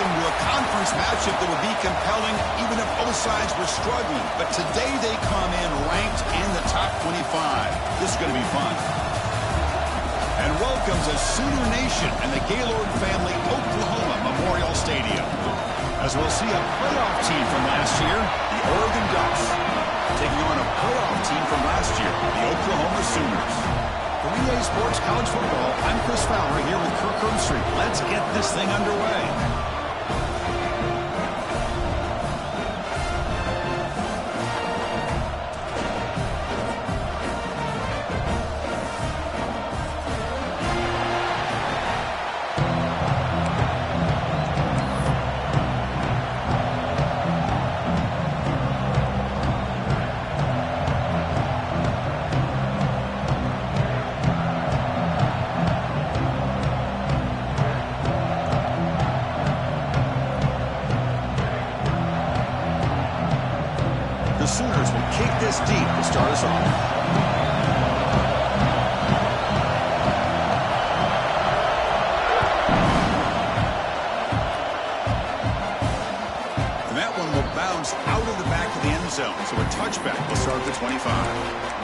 into a conference matchup that would be compelling even if both sides were struggling. But today they come in ranked in the top 25. This is going to be fun. And welcome to Sooner Nation and the Gaylord family Oklahoma Memorial Stadium. As we'll see a playoff team from last year, the Oregon Ducks, taking on a playoff team from last year, the Oklahoma Sooners. For EA Sports College Football, I'm Chris Fowler here with Kirk Herbstreit. Let's get this thing underway. The Sooners will kick this deep to start us off. And that one will bounce out of the back of the end zone. So a touchback will start at the 25.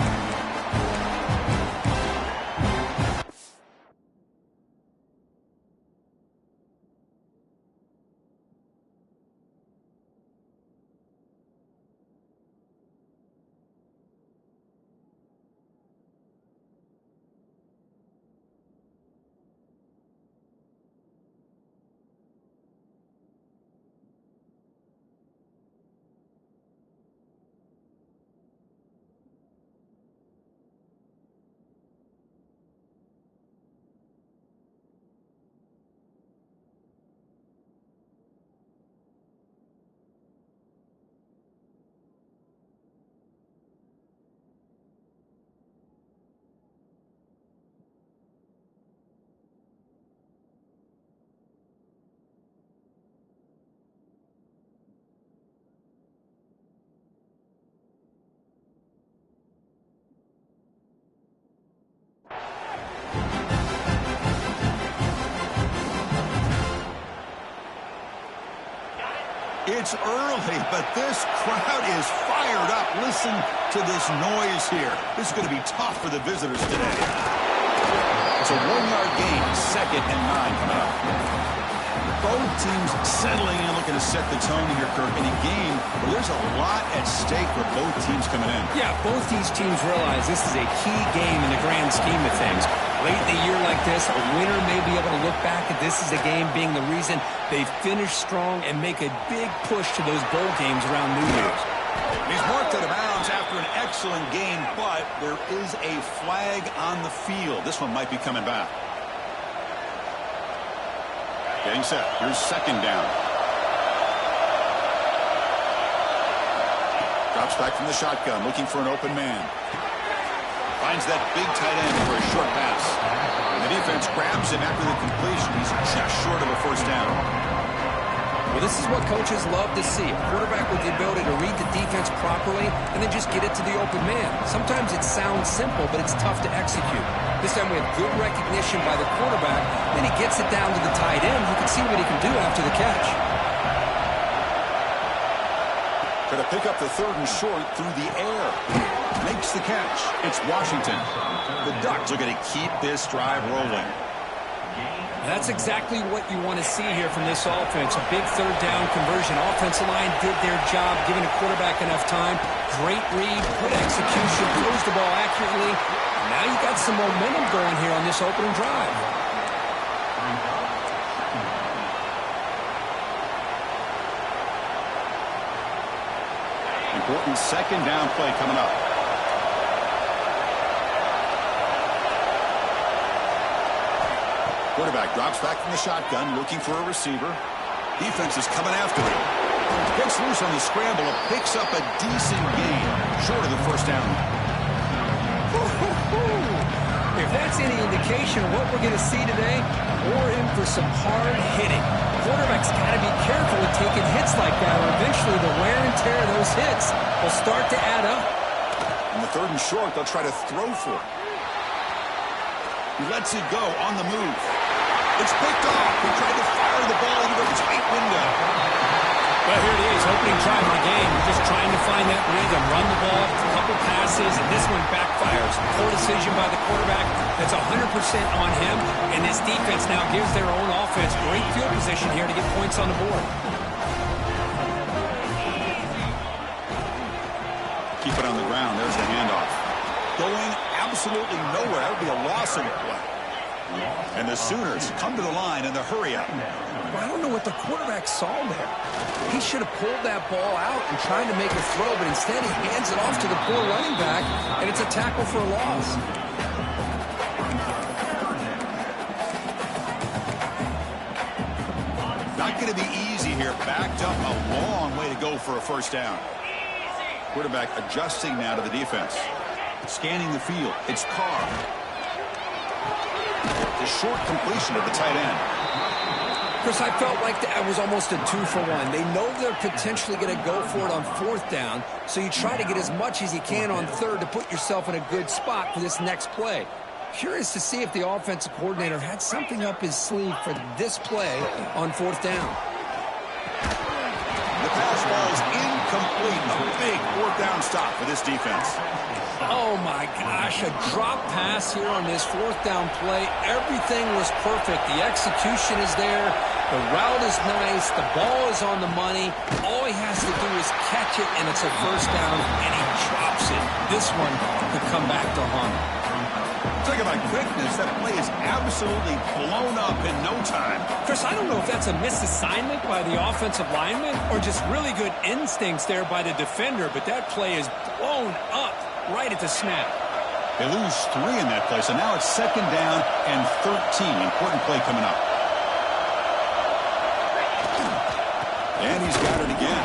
It's early, but this crowd is fired up. Listen to this noise here. This is going to be tough for the visitors today. It's a 1-yard gain, 2nd and 9 coming up. Both teams settling in, looking to set the tone here, Kirk, in a game where there's a lot at stake for both teams coming in. Yeah, both these teams realize this is a key game in the grand scheme of things. Late in the year like this, a winner may be able to look back at this as a game being the reason they finish strong and make a big push to those bowl games around New Year's. He's marked out of bounds after an excellent game, but there is a flag on the field. This one might be coming back. Getting set. Here's 2nd down. Drops back from the shotgun, looking for an open man. Finds that big tight end for a short pass. And the defense grabs him after the completion. He's just short of a 1st down. Well, this is what coaches love to see. A quarterback with the ability to read the defense properly and then just get it to the open man. Sometimes it sounds simple, but it's tough to execute. This time we have good recognition by the quarterback. Then he gets it down to the tight end. You can see what he can do after the catch. Going to pick up the 3rd and short through the air. Makes the catch. It's Washington. The Ducks are going to keep this drive rolling. That's exactly what you want to see here from this offense. A big 3rd down conversion. Offensive line did their job, giving the quarterback enough time. Great read, good execution, throws the ball accurately. Now you got some momentum going here on this opening drive. Important 2nd down play coming up. Quarterback drops back from the shotgun, looking for a receiver. Defense is coming after him. Gets loose on the scramble and picks up a decent gain, short of the 1st down. If that's any indication of what we're going to see today, we're in for some hard hitting. Quarterback's got to be careful with taking hits like that, or eventually the wear and tear of those hits will start to add up. On the 3rd and short, they'll try to throw for it. He lets it go on the move. It's picked off. He tried to fire the ball into a tight window. Well, here it is, opening drive of the game. Just trying to find that rhythm, run the ball, a couple passes, and this one backfires. Poor decision by the quarterback. That's 100% on him, and this defense now gives their own offense great field position here to get points on the board. Keep it on the ground. There's the handoff. Going absolutely nowhere. That would be a loss of the play. And the Sooners come to the line in the hurry-up. I don't know what the quarterback saw there. He should have pulled that ball out and tried to make a throw, but instead he hands it off to the poor running back, and it's a tackle for a loss. Not going to be easy here. Backed up a long way to go for a first down. Quarterback adjusting now to the defense. Scanning the field. It's Carr. The short completion of the tight end. Chris, I felt like that was almost a 2-for-1. They know they're potentially going to go for it on fourth down, so you try to get as much as you can on third to put yourself in a good spot for this next play. Curious to see if the offensive coordinator had something up his sleeve for this play on fourth down. The pass ball is incomplete. A big fourth down stop for this defense. Oh, my gosh, a drop pass here on this fourth down play. Everything was perfect. The execution is there. The route is nice. The ball is on the money. All he has to do is catch it, and it's a first down, and he drops it. This one could come back to haunt him. Talk about quickness. That play is absolutely blown up in no time. Chris, I don't know if that's a misassignment by the offensive lineman or just really good instincts there by the defender, but that play is blown up right at the snap. They lose 3 in that play, so now it's second down and 13. Important play coming up. And he's got it again.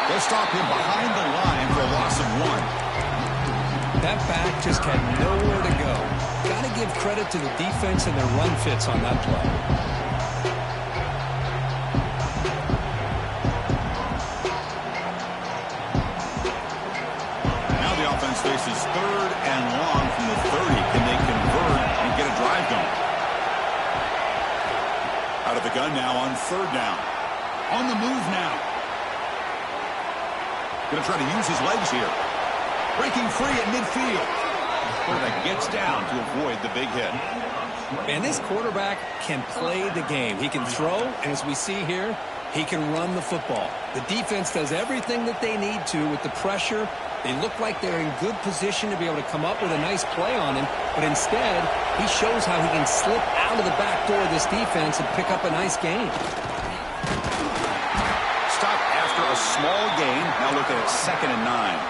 They'll stop him behind the line for a loss of 1. That back just had nowhere to go. Got to give credit to the defense and their run fits on that play. Now the offense faces third and long from the 30. Can they convert and get a drive going? Out of the gun now on third down. On the move now. Going to try to use his legs here. Breaking free at midfield. Quarterback gets down to avoid the big hit. And this quarterback can play the game. He can throw, and as we see here, he can run the football. The defense does everything that they need to with the pressure. They look like they're in good position to be able to come up with a nice play on him, but instead, he shows how he can slip out of the back door of this defense and pick up a nice gain. Stop after a small gain. Now looking at 2nd and 9.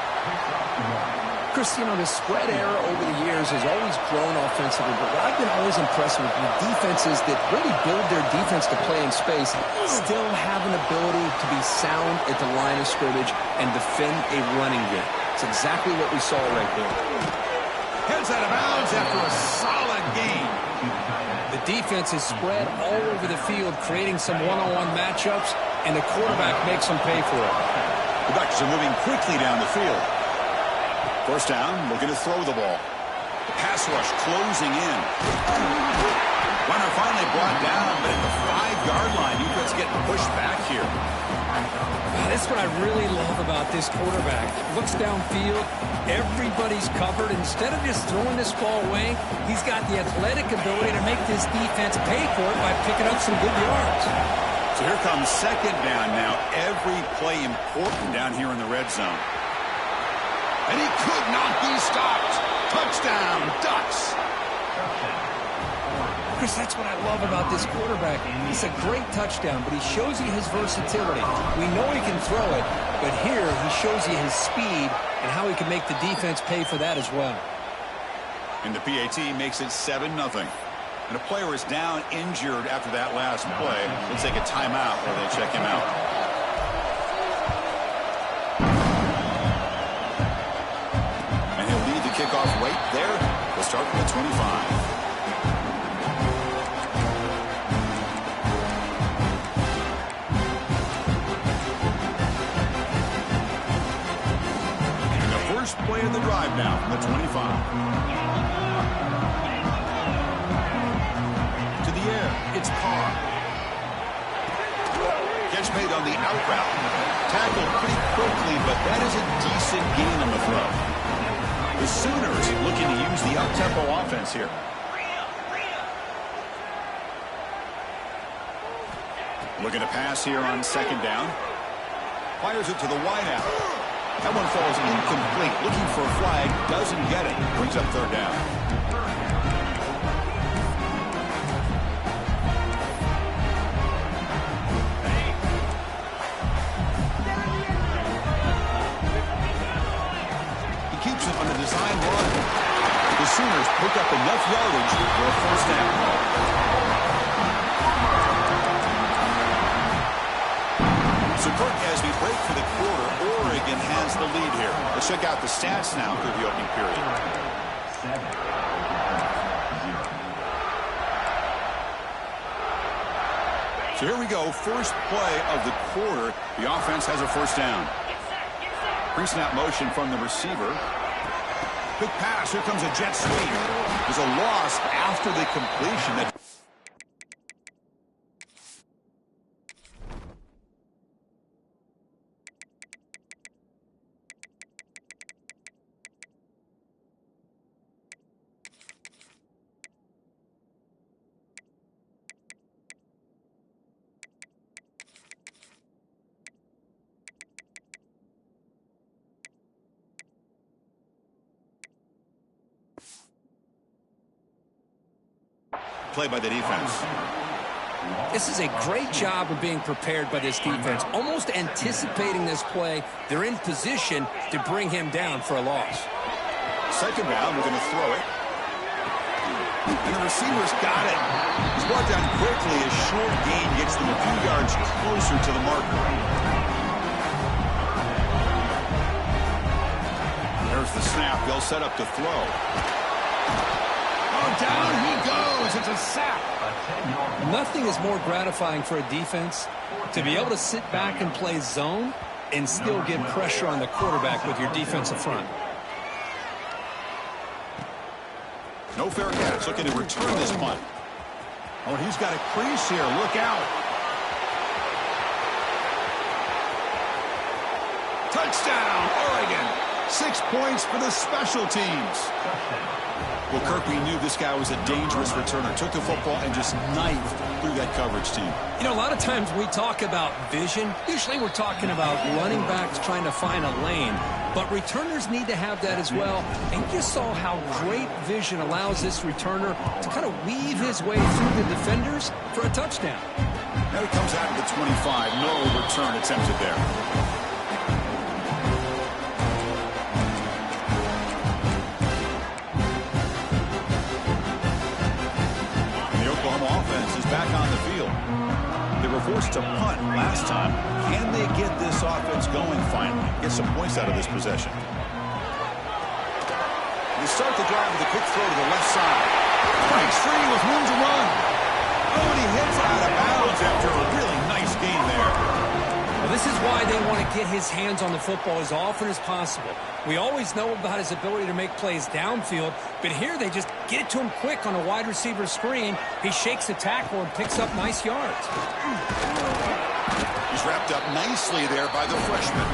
Chris, you know, the spread era over the years has always grown offensively, but what I've been always impressed with defenses that really build their defense to play in space still have an ability to be sound at the line of scrimmage and defend a running game. It's exactly what we saw right there. Heads out of bounds after a solid gain. The defense is spread all over the field, creating some one-on-one matchups, and the quarterback makes them pay for it. The Ducks are moving quickly down the field. First down, looking to throw the ball. The pass rush closing in. Runner finally brought down, but at the 5-yard line, defense getting pushed back here. That's what I really love about this quarterback. Looks downfield, everybody's covered. Instead of just throwing this ball away, he's got the athletic ability to make this defense pay for it by picking up some good yards. So here comes second down now. Every play important down here in the red zone. And he could not be stopped. Touchdown, Ducks. Chris, that's what I love about this quarterback. It's a great touchdown, but he shows you his versatility. We know he can throw it, but here he shows you his speed and how he can make the defense pay for that as well. And the PAT makes it 7-0. And a player is down injured after that last play. They'll take a timeout while they check him out. And he'll lead the kickoff right there. We'll start with the 25. First play of the drive now from the 25. out route. Tackled pretty quickly, but that is a decent gain on the throw. The Sooners looking to use the up-tempo offense here. Looking to pass here on second down. Fires it to the wideout. That one falls incomplete. Looking for a flag. Doesn't get it. Brings up third down. He keeps it on a design run. The Sooners pick up enough yardage for a first down. So, Kirk, as we break for the quarter, Oregon has the lead here. Let's check out the stats now through the opening period. So here we go. First play of the quarter. The offense has a first down. Pre-snap motion from the receiver. Quick pass. Here comes a jet sweep. There's a loss after the completion. That play by the defense. This is a great job of being prepared by this defense. Almost anticipating this play, they're in position to bring him down for a loss. Second down, we're going to throw it. And the receiver's got it. He's brought down quickly. A short gain gets them a few yards closer to the marker. There's the snap. They'll set up to throw. Oh, down he goes. It's a sack. Nothing is more gratifying for a defense to be able to sit back and play zone and still get pressure on the quarterback with your defensive front. No fair catch. Looking to return this punt. Oh, he's got a crease here. Look out. Touchdown, Oregon. 6 points for the special teams. Well, Kirk, we knew this guy was a dangerous returner. Took the football and just knifed through that coverage team. You know, a lot of times we talk about vision. Usually we're talking about running backs trying to find a lane. But returners need to have that as well. And you just saw how great vision allows this returner to kind of weave his way through the defenders for a touchdown. Now he comes out of the 25. No return attempted there. Back on the field. They were forced to punt last time. Can they get this offense going finally? Get some points out of this possession. They start the drive with a quick throw to the left side. Breaks free with room to run. Oh, and he hits it out of bounds after a really nice gain there. Well, this is why they want to get his hands on the football as often as possible. We always know about his ability to make plays downfield, but here they just get it to him quick on a wide receiver screen. He shakes the tackle and picks up nice yards. He's wrapped up nicely there by the freshman.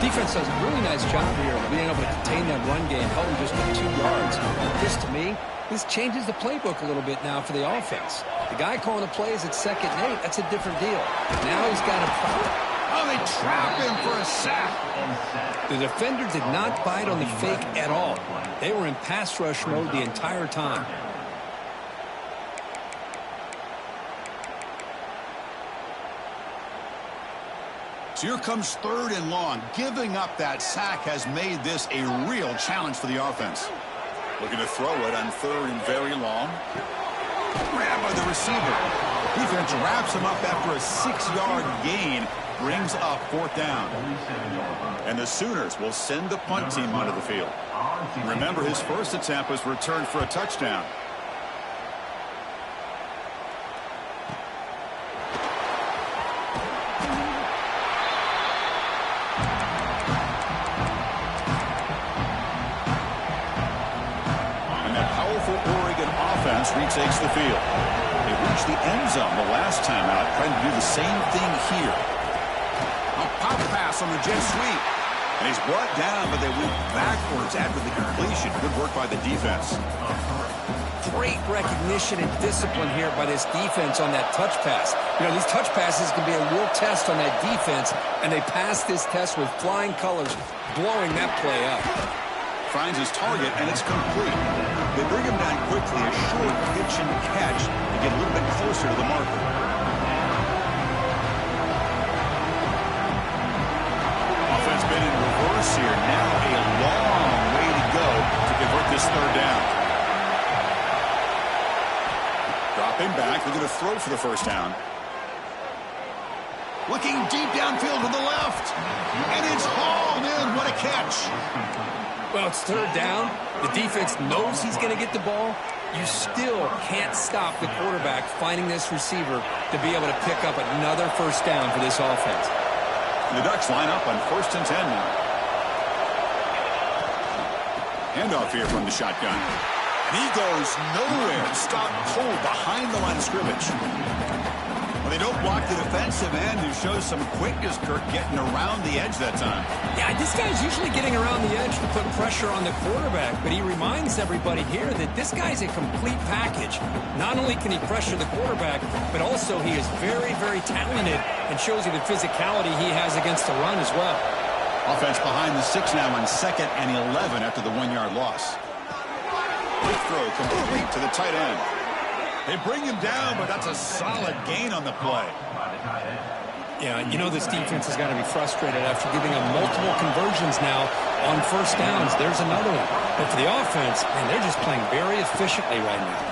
Defense does a really nice job here of being able to contain that run game, held him just to 2 yards. This, to me, this changes the playbook a little bit now for the offense. The guy calling the plays at 2nd and 8, that's a different deal. Now he's got a... Oh, they trap him for a sack. The defender did not bite on the fake at all. They were in pass rush mode the entire time. So here comes 3rd and long. Giving up that sack has made this a real challenge for the offense. Looking to throw it on 3rd and very long. Grabbed by the receiver. Defense wraps him up after a 6-yard gain. Brings up 4th down. And the Sooners will send the punt team onto the field. Remember, his first attempt was returned for a touchdown. And that powerful Oregon offense retakes the field. They reached the end zone the last time out, trying to do the same thing here. Pop pass on the jet sweep. And he's brought down, but they went backwards after the completion. Good work by the defense. Great recognition and discipline here by this defense on that touch pass. You know, these touch passes can be a real test on that defense, and they passed this test with flying colors, blowing that play up. Finds his target, and it's complete. They bring him down quickly, a short pitch and catch to get a little bit closer to the marker. Offense been in reverse here. Now a long way to go to convert this third down. Dropping back, looking to throw for the first down. Looking deep downfield to the left. And it's hauled in. What a catch. Well, it's third down. The defense knows he's going to get the ball. You still can't stop the quarterback finding this receiver to be able to pick up another first down for this offense. The Ducks line up on 1st and 10 now. Handoff here from the shotgun. He goes nowhere. Stopped cold behind the line of scrimmage. Well, they don't block the defensive end, who shows some quickness, Kirk, getting around the edge that time. Yeah, this guy's usually getting around the edge to put pressure on the quarterback, but he reminds everybody here that this guy's a complete package. Not only can he pressure the quarterback, but also he is very, very talented and shows you the physicality he has against the run as well. Offense behind the 6 now on 2nd and 11 after the 1-yard loss. Quick throw complete to the tight end. They bring him down, but that's a solid gain on the play. Yeah, you know this defense has got to be frustrated after giving them multiple conversions now on first downs. There's another one. But for the offense, man, they're just playing very efficiently right now.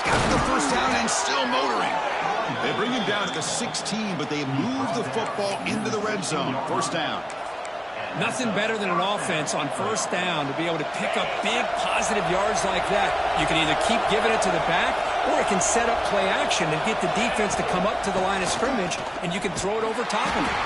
He's got the first down and still motoring. They bring him down to the 16, but they move the football into the red zone. First down. Nothing better than an offense on first down to be able to pick up big positive yards like that. You can either keep giving it to the back, or it can set up play action and get the defense to come up to the line of scrimmage, and you can throw it over top of it.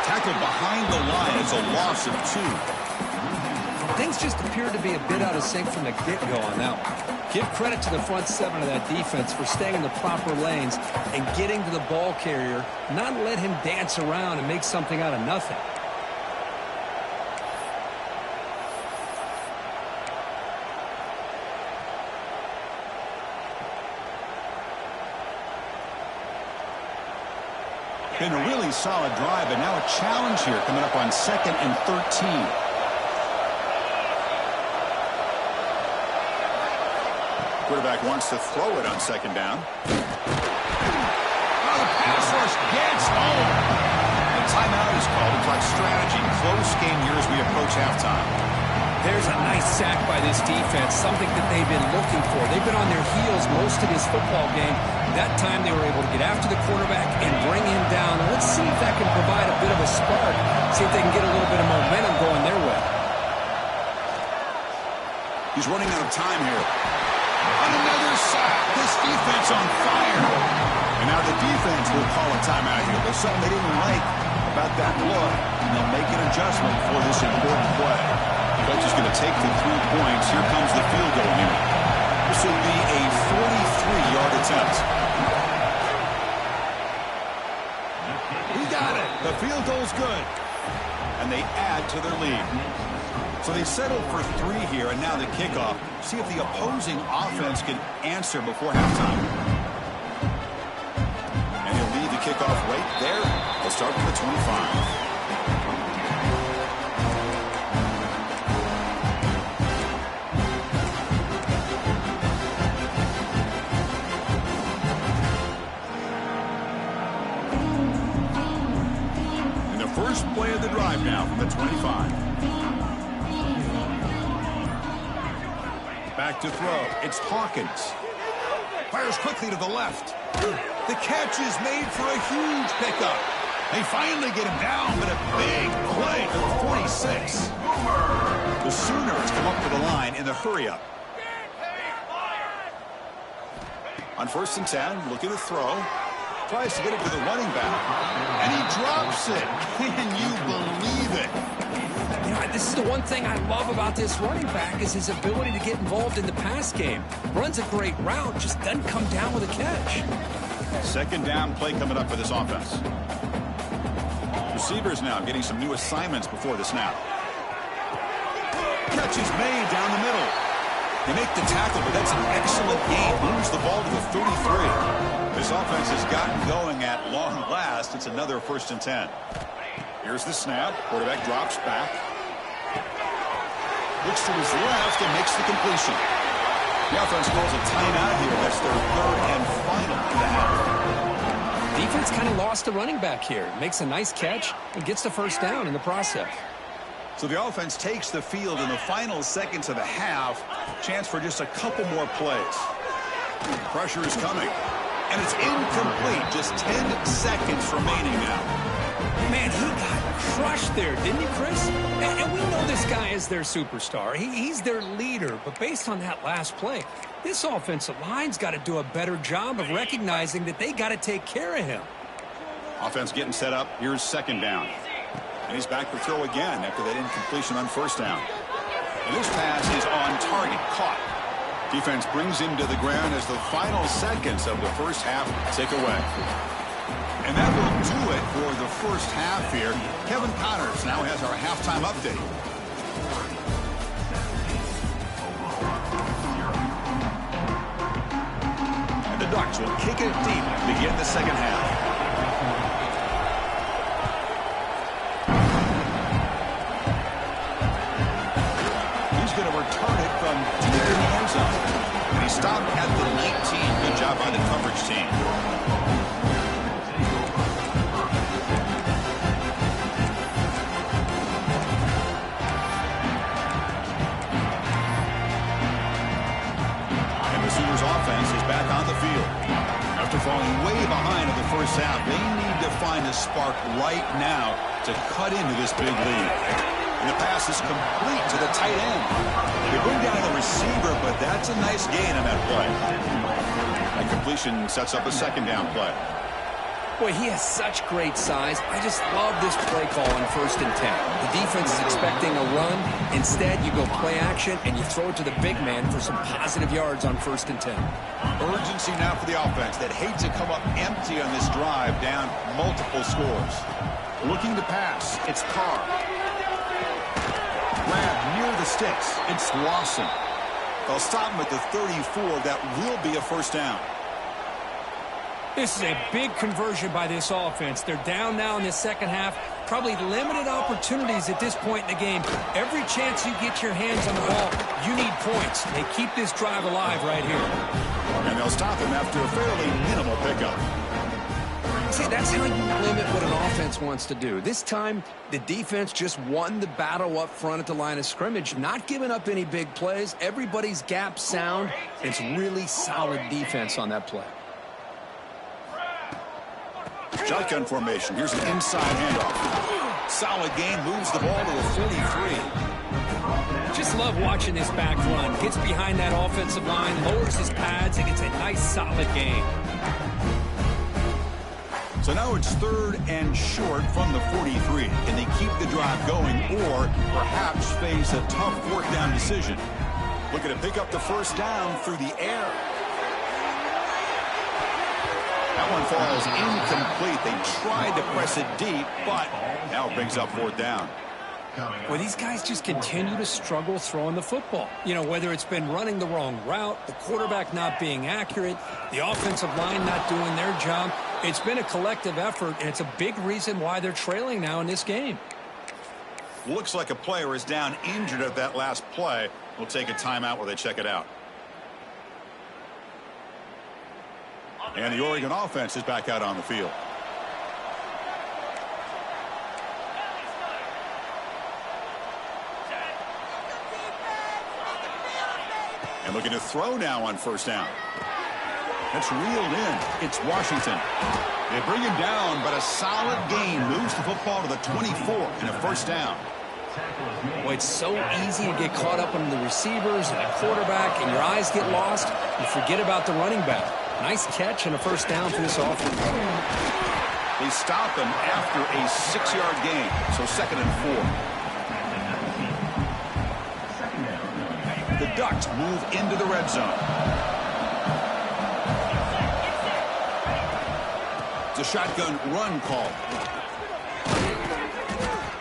Tackled behind the line. It's a loss of 2. Things just appear to be a bit out of sync from the get-go on that one. Give credit to the front 7 of that defense for staying in the proper lanes and getting to the ball carrier, not let him dance around and make something out of nothing. Been a really solid drive, but now a challenge here coming up on 2nd and 13. Quarterback wants to throw it on 2nd down. Oh, the pass rush gets home. A timeout is called to talk strategy. Close game here as we approach halftime. There's a nice sack by this defense, something that they've been looking for. They've been on their heels most of this football game. That time they were able to get after the quarterback and bring him down. Let's see if that can provide a bit of a spark. See if they can get a little bit of momentum going their way. He's running out of time here. On another sack. This defense on fire. And now the defense will call a timeout here. There's something they didn't like about that look, and they'll make an adjustment for this important play. Coach is going to take the 3 points. Here comes the field goal unit. This will be a 43-yard attempt. He got it. The field goal's good. And they add to their lead. So they settled for 3 here, and now the kickoff. See if the opposing offense can answer before halftime. And he'll lead the kickoff right there. They'll start from the 25. First play of the drive now from the 25. Back to throw. It's Hawkins. Fires quickly to the left. The catch is made for a huge pickup. They finally get him down, but a big play to the 46. The Sooners come up to the line in the hurry-up. On 1st and 10, looking to throw. Tries to get it to the running back. And he drops it. Can you believe it? You know, this is the one thing I love about this running back is his ability to get involved in the pass game. Runs a great route, just doesn't come down with a catch. 2nd down play coming up for this offense. receivers now getting some new assignments before the snap. Catch is made down the middle. They make the tackle, but that's an excellent gain. Moves the ball to the 33. This offense has gotten going at long last. It's another 1st and 10. Here's the snap. Quarterback drops back. Looks to his left and makes the completion. The offense calls a timeout here. That's their 3rd and final of the half. Defense kind of lost the running back here. Makes a nice catch and gets the 1st down in the process. So the offense takes the field in the final seconds of the half. Chance for just a couple more plays. Pressure is coming. And it's incomplete. Just 10 seconds remaining now. Man, he got crushed there, didn't he, Chris? And we know this guy is their superstar. He's their leader. But based on that last play, this offensive line's got to do a better job of recognizing that they got to take care of him. Offense getting set up. Here's 2nd down. And he's back to throw again after that incompletion on 1st down. And this pass is on target. Caught. Defense brings him to the ground as the final seconds of the 1st half tick away. And that will do it for the 1st half here. Kevin Connors now has our halftime update. And the Ducks will kick it deep to begin the 2nd half. He's going to return it from deep in the end zone. And he stopped at the 19. Good job by the coverage team. Offense is back on the field. After falling way behind in the 1st half, they need to find a spark right now to cut into this big lead. And the pass is complete to the tight end. They bring down the receiver, but that's a nice gain on that play. That completion sets up a 2nd down play. Boy, he has such great size. I just love this play call on 1st and 10. The defense is expecting a run. Instead, you go play action, and you throw it to the big man for some positive yards on 1st and 10. Urgency now for the offense that hate to come up empty on this drive, down multiple scores. Looking to pass. It's Carr. Grab near the sticks. It's Lawson. They'll stop him at the 34. That will be a 1st down. This is a big conversion by this offense. They're down now in the 2nd half. Probably limited opportunities at this point in the game. Every chance you get your hands on the ball, you need points. They keep this drive alive right here. And they'll stop him after a fairly minimal pickup. See, that's how you limit what an offense wants to do. This time, the defense just won the battle up front at the line of scrimmage, not giving up any big plays. Everybody's gap sound. It's really solid defense on that play. Shotgun formation. Here's an inside handoff. Solid gain. Moves the ball to the 43. Just love watching this back run. Gets behind that offensive line, lowers his pads, and gets a nice solid gain. So now it's 3rd and short from the 43. Can they keep the drive going or perhaps face a tough 4th down decision? Looking to pick up the 1st down through the air. That one falls incomplete. They tried to press it deep, but now it brings up 4th down. Well, these guys just continue to struggle throwing the football. You know, whether it's been running the wrong route, the quarterback not being accurate, the offensive line not doing their job. It's been a collective effort, and it's a big reason why they're trailing now in this game. Looks like a player is down injured at that last play. We'll take a timeout while they check it out. And the Oregon offense is back out on the field. And looking to throw now on 1st down. That's reeled in. It's Washington. They bring him down, but a solid gain moves the football to the 24 and a 1st down. Well, it's so easy to get caught up on the receivers and the quarterback, and your eyes get lost. You forget about the running back. Nice catch and a 1st down for this offense. They stop him after a 6-yard gain, so 2nd and 4. The Ducks move into the red zone. It's a shotgun run call.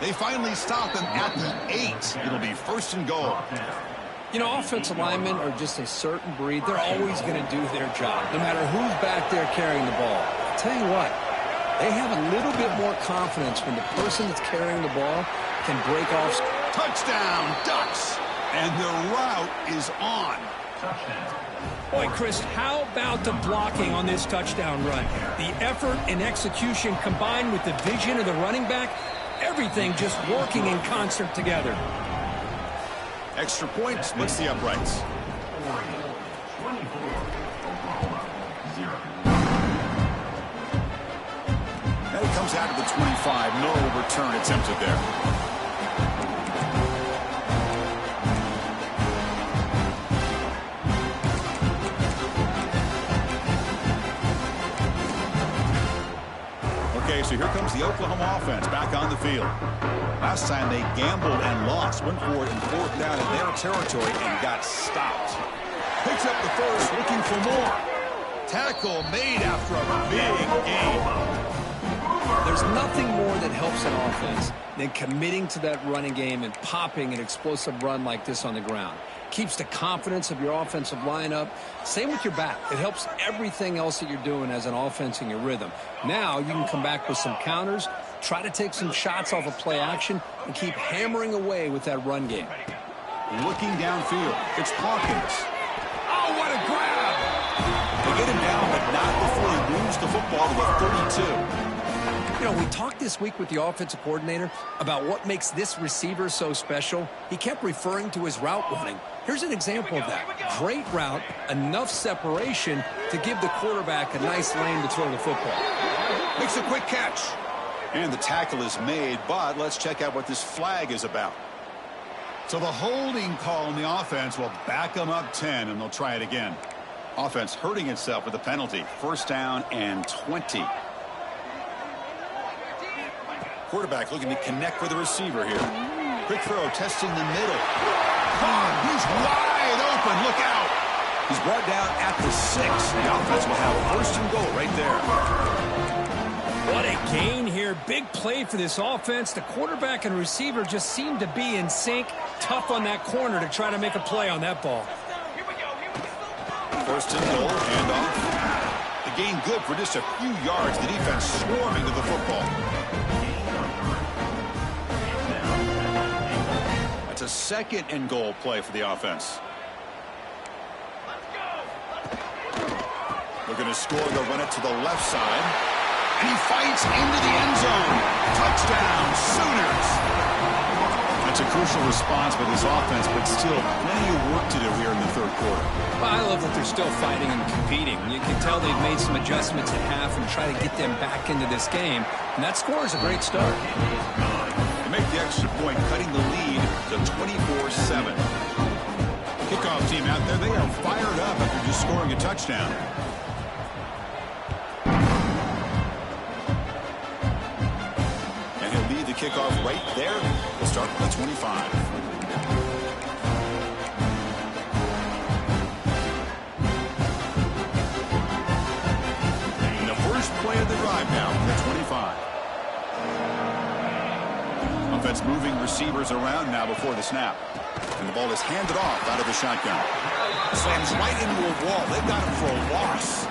They finally stop him at the 8. It'll be 1st and goal. You know, offensive linemen are just a certain breed. They're always going to do their job, no matter who's back there carrying the ball. I'll tell you what, they have a little bit more confidence when the person that's carrying the ball can break off. Touchdown, Ducks! And the route is on. Boy, Chris, how about the blocking on this touchdown run? The effort and execution combined with the vision of the running back, everything just working in concert together. Extra point splits the uprights. And it comes out to the 25. No return attempted there. Okay, so here comes the Oklahoma offense back on the field. Last time they gambled and lost, went for it in 4th down in their territory and got stopped. Picks up the first, looking for more. Tackle made after a big game. There's nothing more that helps an offense than committing to that running game and popping an explosive run like this on the ground. Keeps the confidence of your offensive lineup. Same with your back. It helps everything else that you're doing as an offense in your rhythm. Now you can come back with some counters, try to take some shots off of play action, and keep hammering away with that run game. Looking downfield, it's Hawkins. Oh, what a grab! They get him down, but not before he moves the football to the 32. You know, we talked this week with the offensive coordinator about what makes this receiver so special. He kept referring to his route running. Here's an example of that. Great route, enough separation to give the quarterback a nice lane to throw the football. Makes a quick catch. And the tackle is made, but let's check out what this flag is about. So the holding call in the offense will back them up 10, and they'll try it again. Offense hurting itself with a penalty. 1st down and 20. Quarterback looking to connect with the receiver here. Quick throw, testing the middle. He's wide open. Look out. He's brought down at the 6. The offense will have 1st and goal right there. What a gain here. Big play for this offense. The quarterback and receiver just seem to be in sync. Tough on that corner to try to make a play on that ball. 1st and goal, handoff. The gain good for just a few yards. The defense swarming to the football. That's a 2nd and goal play for the offense. Looking to score, they'll run it to the left side. And he fights into the end zone. Touchdown, Sooners. That's a crucial response by this offense, but still plenty of work to do here in the 3rd quarter. Well, I love that they're still fighting and competing. You can tell they've made some adjustments at half and try to get them back into this game. And that score is a great start. They make the extra point, cutting the lead to 24-7. Kickoff team out there, they are fired up after just scoring a touchdown. And he'll lead the kickoff right there. We'll start with the 25. And the first play of the drive now from the 25. Offense moving receivers around now before the snap. And the ball is handed off out of the shotgun. Slams right into a wall. They've got him for a loss.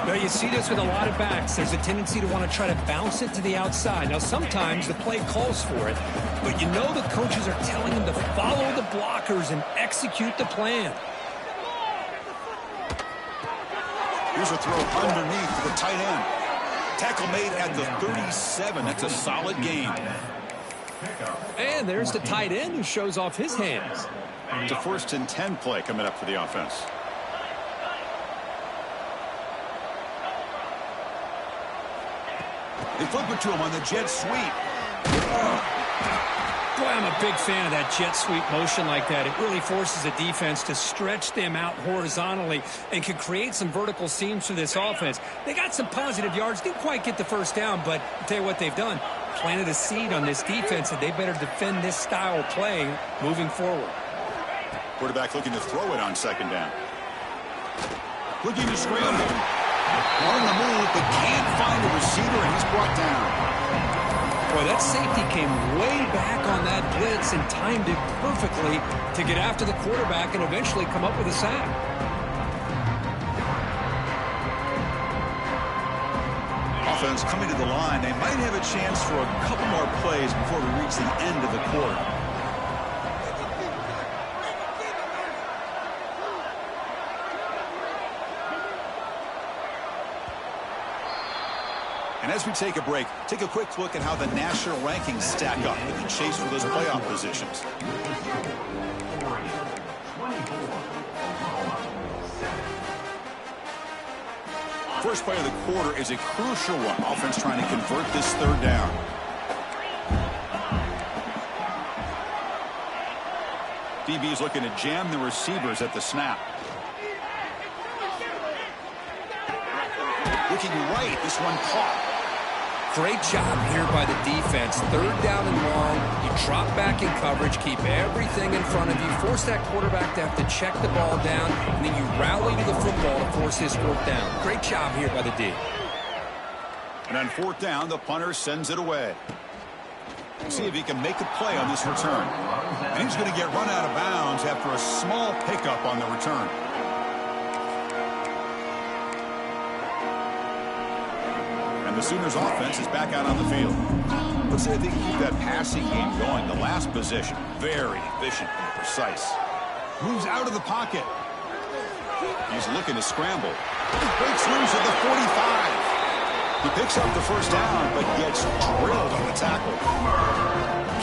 Now, you see this with a lot of backs. There's a tendency to want to try to bounce it to the outside. Now, sometimes the play calls for it, but you know the coaches are telling them to follow the blockers and execute the plan. Here's a throw underneath to the tight end. Tackle made at the 37. That's a solid gain. And there's the tight end who shows off his hands. It's a 1st and 10 play coming up for the offense. They flip it to him on the jet sweep. Boy, I'm a big fan of that jet sweep motion like that. It really forces the defense to stretch them out horizontally and can create some vertical seams for this offense. They got some positive yards. Didn't quite get the 1st down, but I'll tell you what they've done. Planted a seed on this defense, and they better defend this style of play moving forward. Quarterback looking to throw it on 2nd down. Looking to scramble. On the move, but can't find a receiver, and he's brought down. Boy, that safety came way back on that blitz and timed it perfectly to get after the quarterback and eventually come up with a sack. Offense coming to the line. They might have a chance for a couple more plays before we reach the end of the quarter. And as we take a break, take a quick look at how the national rankings stack up in the chase for those playoff positions. First play of the quarter is a crucial one. Offense trying to convert this third down. DB is looking to jam the receivers at the snap. Looking right, this one caught. Great job here by the defense. Third down and long. You drop back in coverage, keep everything in front of you, force that quarterback to have to check the ball down, and then you rally to the football to force his fourth down. Great job here by the D. And on fourth down, the punter sends it away. See if he can make a play on this return. And he's going to get run out of bounds after a small pickup on the return. And the Sooners offense is back out on the field. Let's see if they can keep that passing game going. The last possession, very efficient and precise. Moves out of the pocket. He's looking to scramble. Breaks loose at the 45. He picks up the first down, but gets drilled on the tackle.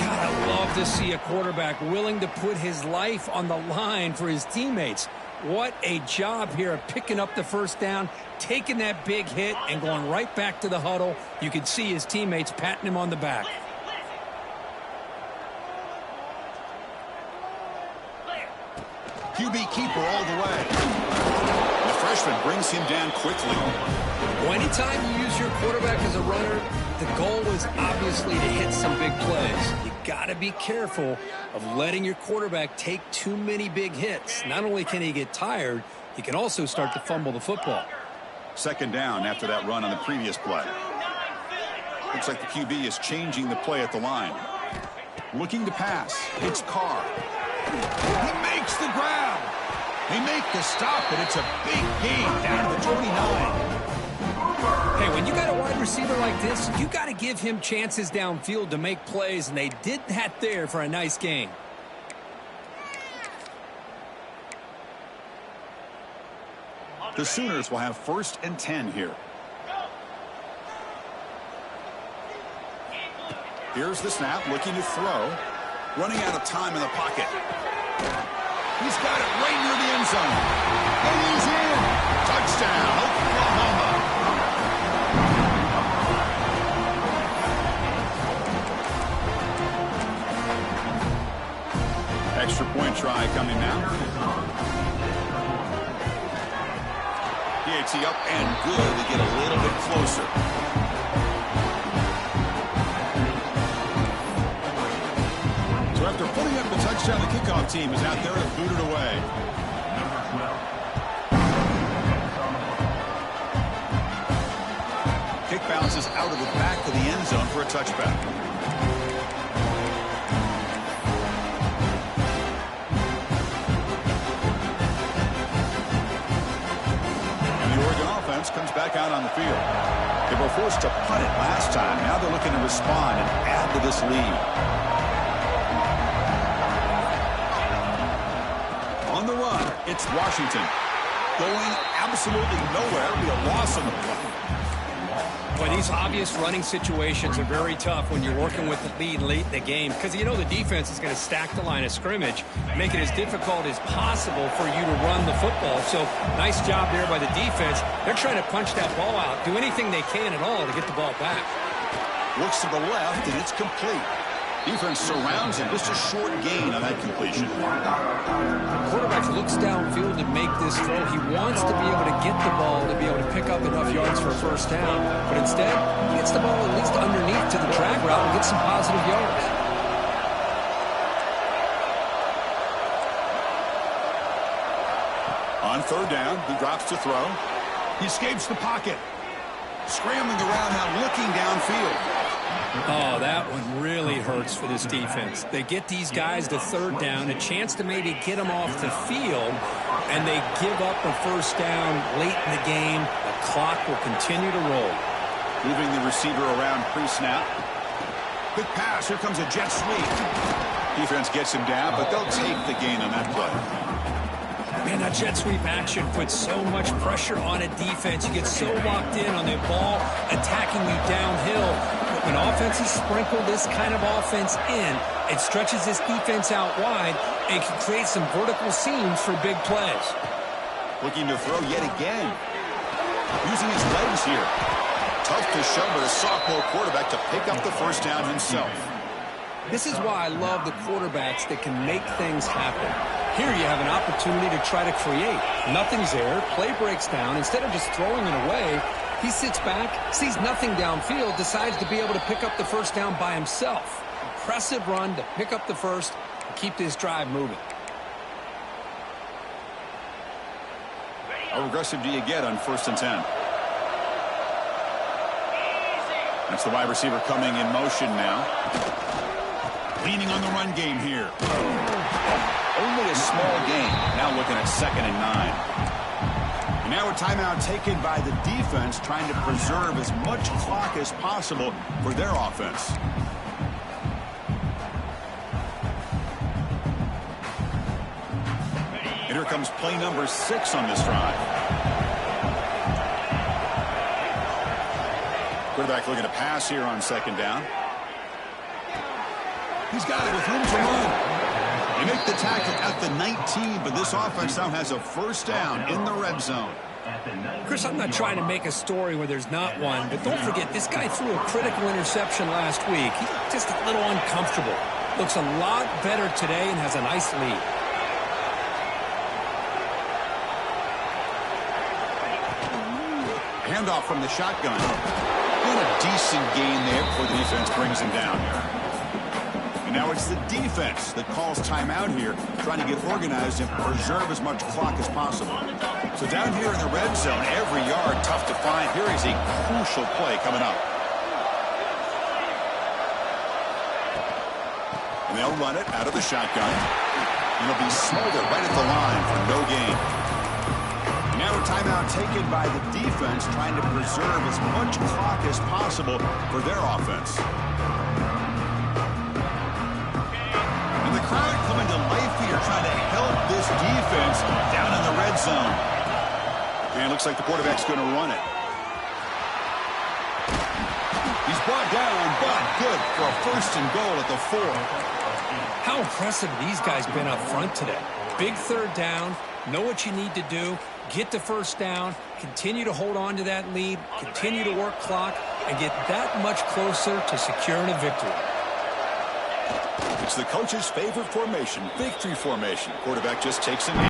God, I love to see a quarterback willing to put his life on the line for his teammates. What a job here of picking up the first down, taking that big hit, and going right back to the huddle. You can see his teammates patting him on the back. QB keeper all the way. The freshman brings him down quickly. Well, anytime you use your quarterback as a runner, the goal is obviously to hit some big plays. You got to be careful of letting your quarterback take too many big hits. Not only can he get tired, he can also start to fumble the football. Second down after that run on the previous play. Looks like the QB is changing the play at the line. Looking to pass. It's Carr. He makes the grab. They make the stop, but it's a big gain down to the 29. Hey, when you got a wide receiver like this, you got to give him chances downfield to make plays, and they did that there for a nice gain. The Sooners will have 1st and 10 here. Here's the snap, looking to throw. Running out of time in the pocket. He's got it right near the end zone. And he's in. Touchdown, Oklahoma. Extra point try coming now. PAT up and good to get a little bit closer. So after putting up the touchdown, the kickoff team is out there to boot it away. Kick bounces out of the back of the end zone for a touchback. Comes back out on the field. They were forced to punt it last time. Now they're looking to respond and add to this lead. On the run, it's Washington. Going absolutely nowhere. It'll be a loss on the play. Boy, these obvious running situations are very tough when you're working with the lead late in the game because you know the defense is going to stack the line of scrimmage, make it as difficult as possible for you to run the football. So nice job there by the defense. They're trying to punch that ball out, do anything they can at all to get the ball back. Looks to the left, and it's complete. Defense surrounds him. Just a short gain on that completion. Quarterback looks downfield to make this throw. He wants to be able to get the ball to be able to pick up enough yards for a first down. But instead, he gets the ball at least underneath to the drag route and gets some positive yards. On third down, he drops to throw. He escapes the pocket. Scrambling around now, looking downfield. Oh, that one really hurts for this defense. They get these guys to third down, a chance to maybe get them off the field, and they give up a first down late in the game. The clock will continue to roll. Moving the receiver around pre-snap. Quick pass. Here comes a jet sweep. Defense gets him down, but they'll take the gain on that play. Man, that jet sweep action puts so much pressure on a defense. You get so locked in on the ball attacking you downhill. But when offenses sprinkle this kind of offense in, it stretches this defense out wide and can create some vertical seams for big plays. Looking to throw yet again. Using his legs here. Tough to show, but a sophomore quarterback to pick up the first down himself. This is why I love the quarterbacks that can make things happen. Here you have an opportunity to try to create. Nothing's there. Play breaks down. Instead of just throwing it away, he sits back, sees nothing downfield, decides to be able to pick up the first down by himself. Impressive run to pick up the first and keep this drive moving. How aggressive do you get on 1st and 10? That's the wide receiver coming in motion now. Leaning on the run game here. Only a small gain. Now looking at 2nd and 9. And now a timeout taken by the defense, trying to preserve as much clock as possible for their offense. And here comes play number 6 on this drive. Quarterback looking to pass here on 2nd down. He's got it with room to run. They make the tackle at the 19, but this offense now has a first down in the red zone. Chris, I'm not trying to make a story where there's not one, but don't forget, this guy threw a critical interception last week. He's just a little uncomfortable. Looks a lot better today and has a nice lead. Handoff from the shotgun. And a decent gain there before the defense brings him down. And now it's the defense that calls timeout here, trying to get organized and preserve as much clock as possible. So down here in the red zone, every yard tough to find. Here is a crucial play coming up. And they'll run it out of the shotgun. And it'll be Smolder right at the line for no gain. And now a timeout taken by the defense, trying to preserve as much clock as possible for their offense. Crowd coming to life here, trying to help this defense down in the red zone. And it looks like the quarterback's going to run it. He's brought down, but good for a 1st and goal at the 4. How impressive these guys been up front today. Big 3rd down, know what you need to do, get the first down, continue to hold on to that lead, continue to work clock, and get that much closer to securing a victory. It's the coach's favorite formation, victory formation. Quarterback just takes him.